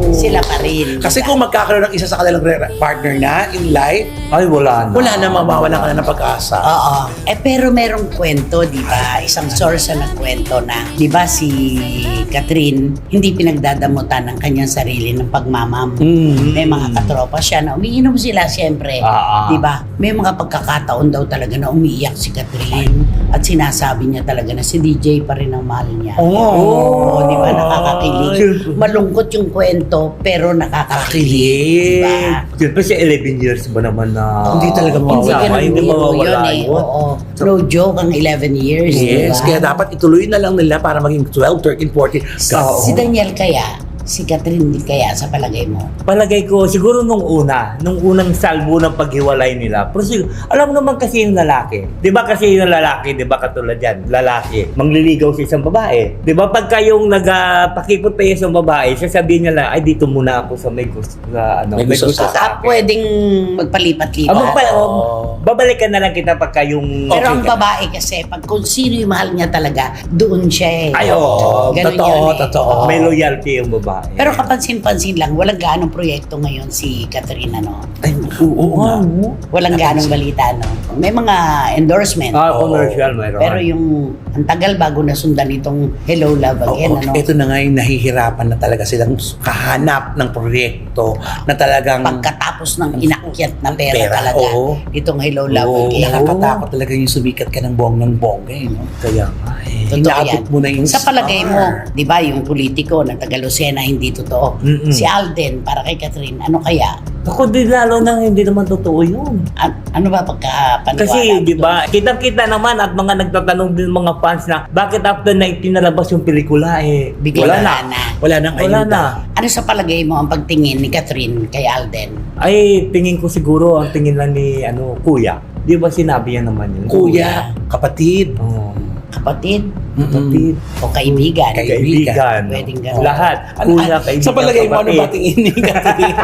Sila pa rin. Kasi kung magkakaroon ng isa sa kanilang partner na in life, Ay, wala na. wala na, mawawalan ka na ng pag-asa. Oo. Pero merong kwento, di ba? Isang source na nagkwento na, di ba si Catherine, hindi pinagdadamutan ng kanyang sarili ng pagmamam. May mga katropa siya na umiinom sila, siyempre. Di ba? May mga pagkakataon daw talaga na umiiyak si Catherine at sinasabi niya talaga na si DJ pa rin ang mahal niya. Oo, di ba? Nakakakilig. Malungkot yung kwento, pero nakakakilig. Diba? Siyempre si 11 years ba naman na... Hindi talaga Hindi mawawala. ka nang Hindi biro mawawala yun eh. yun. Oo. No joke ang 11 years. Yes, diba? kaya dapat ituloy na lang nila para maging 12, 13, 14. Si Daniel kaya, si Catherine din kaya sa palagay mo? Palagay ko, siguro nung unang salvo ng paghiwalay nila. Pero siguro, alam mo naman kasi yung lalaki. Di ba kasi yung lalaki, di ba katulad yan, lalaki, mangliligaw sa isang babae. Di ba pagka yung nagpakipot pa yung isang babae, sasabihin niya lang, ay dito muna ako sa may gusto, May gusto sa akin. Pwedeng magpalipat-lipat. Babalikan na lang kita pagka yung... Pero ang babae kasi, pag kung sino yung mahal niya talaga, doon siya eh. Ay, oo. Ganun Totoo, yun eh. totoo. May loyalty yung babae. Pero kapansin-pansin lang, walang gaanong proyekto ngayon si Catherine, ano? Ay, oo nga. Walang gaanong balita, no? May mga endorsement. Commercial mayroon. Pero yung ang tagal bago nasundan itong Hello Love Again, ano? Ito na nga yung nahihirapan na talaga silang kahanap ng proyekto na talagang Pagkatapos ng inakyat na pera talaga, oo. itong Hello Love Oo. Again. nakakatakot talaga yung sumikat ka ng bonggang-bongga eh, no? Kaya nga eh. Totoo Inaabot yan. mo na yung Sa palagay star. mo, di ba, yung politiko na taga Lucena hindi totoo. Mm-mm. Si Alden, para kay Catherine, ano kaya? Ako din lalo nang hindi naman totoo yun. Ano ba pagkapaniwala? Kasi, di mo ba, kitang-kita naman at mga nagtatanong din mga fans na bakit after na itinalabas yung pelikula eh, doon? Bigla wala na. Wala nang Wala ayuda. na. Ano sa palagay mo ang pagtingin ni Catherine kay Alden? Ay, tingin ko siguro ang tingin lang ni Kuya. Di ba sinabi yan naman yun? Kuya, kapatid. Oh, Kapatid? kapatid. O kaibigan? Kaibigan. Pwedeng ganun. Lahat. Kuya, kaibigan, Sa palagay mo, ano kapatid. ba tingin ni Catherine?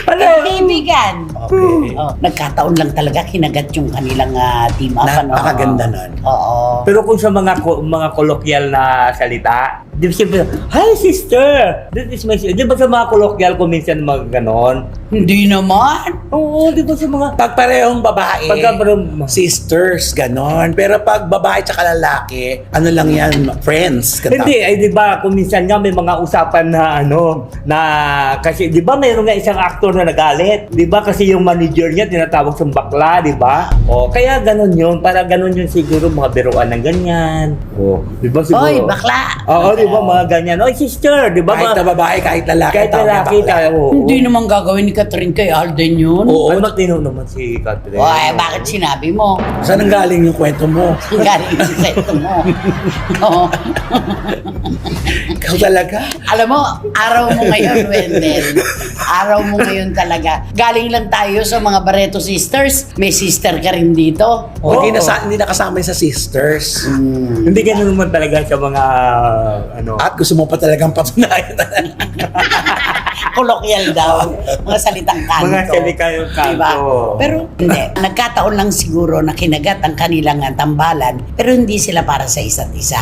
Ano? Kaibigan! Okay. Oh, nagkataon lang talaga kinagat yung kanilang team up. ano? Napakaganda nun. Oo. Pero kung sa mga kolokyal na salita, di ba siyempre, hi sister! This is my sister. Di ba sa mga kolokyal ko minsan mga ganon? Hindi naman. Oo, di ba sa mga... Pag parehong babae, Sisters. sisters, ganon. Pero pag babae tsaka lalaki, ano lang yan, friends. Hindi, ay di ba kung minsan nga may mga usapan na na kasi di ba mayroon nga isang actor na nagalit, di ba kasi yung manager niya tinatawag sa bakla, di ba? O kaya ganun yun, para ganun yun siguro mga biruan ng ganyan. O, di ba siguro? Oy, bakla! Oo, di ba mga ganyan? Oy, sister, di ba? Kahit na babae, kahit lalaki. Kahit tawag lalaki bakla. tayo. oo. Hindi naman gagawin ni Catherine kay Alden yun. Oo. Ay, matino naman si Catherine. Oy, bakit sinabi mo? Saan ang galing yung kwento mo? Ang galing sa kwento mo. Oo. Ikaw talaga? Alam mo, araw mo ngayon, Wendell. Araw mo ngayon talaga. Galing lang tayo sa mga Barreto Sisters. May sister ka rin dito. O, Oo. hindi nakasama sa sisters. Hindi ganun naman talaga sa mga At gusto mo pa talagang patunayan. Kolokyal daw. Mga salitang kanto. Mga salitang kanto. Diba? Pero hindi. Nagkataon lang siguro na kinagat ang kanilang tambalan. Pero hindi sila para sa isa't isa.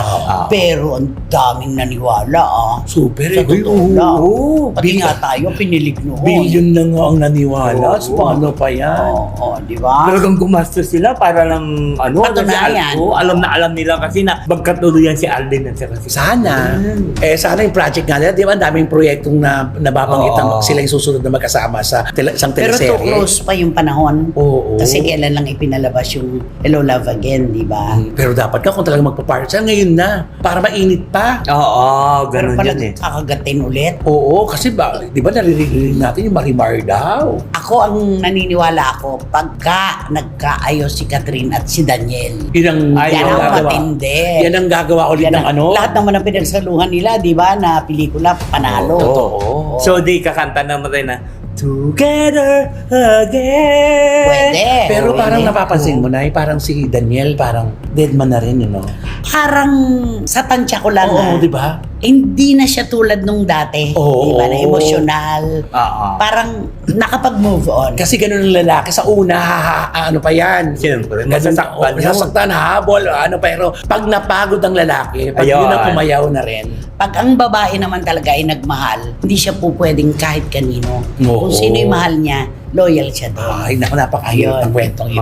Pero ang daming naniwala Super. Sa totoo lang. oo. Pati nga tayo pinilig noon. Billion na nga ang naniwala. Oo. Paano pa yan? Oo, di ba? Talagang gumastos sila para lang Patunayan. alam na alam nila kasi na magkatuluyan si Alden at si Sana. Sana yung project nga nila. Di ba ang daming proyektong nababanggit Oo. sila yung susunod na magkasama sa isang Pero too teleserye. close pa yung panahon. Oo. Kasi kailan lang ipinalabas yung Hello Love Again, di ba? Pero dapat ka kung talagang magpa-partner siya ngayon na. Para mainit pa. Oo, Pero ganun pala yan eh. kakagatin ulit. Oo, kasi di ba naririnig natin yung Marimar daw? Ako ang naniniwala ako pagka nagkaayos si Catherine at si Daniel. Yan ang Yan ang gagawa. matindi. Yan ang gagawa ulit Yan ng ang- ano? Lahat naman ang pinagsaluhan nila, di ba, na pelikula, panalo. Oo. So di kakanta naman rin na together again. Pwede. Pero parang Pwede. napapansin mo na, parang si Daniel, parang dead man na rin, Parang sa tansya ko lang Oo, di ba? hindi na siya tulad nung dati. Oo. Di ba? Na emosyonal. Oo. Parang nakapag-move on. Kasi ganun ang lalaki sa una, ano pa yan? Siyempre, Ganun, masasaktan yun. masasaktan, habol, pero pag napagod ang lalaki, pag Ayun. yun ang pumayaw na rin. Pag ang babae naman talaga ay nagmahal, hindi siya po pwedeng kahit kanino. Oo. Kung sino yung mahal niya, loyal siya doon. Ay, naku, napakahirap Yun. ng kwentong ito.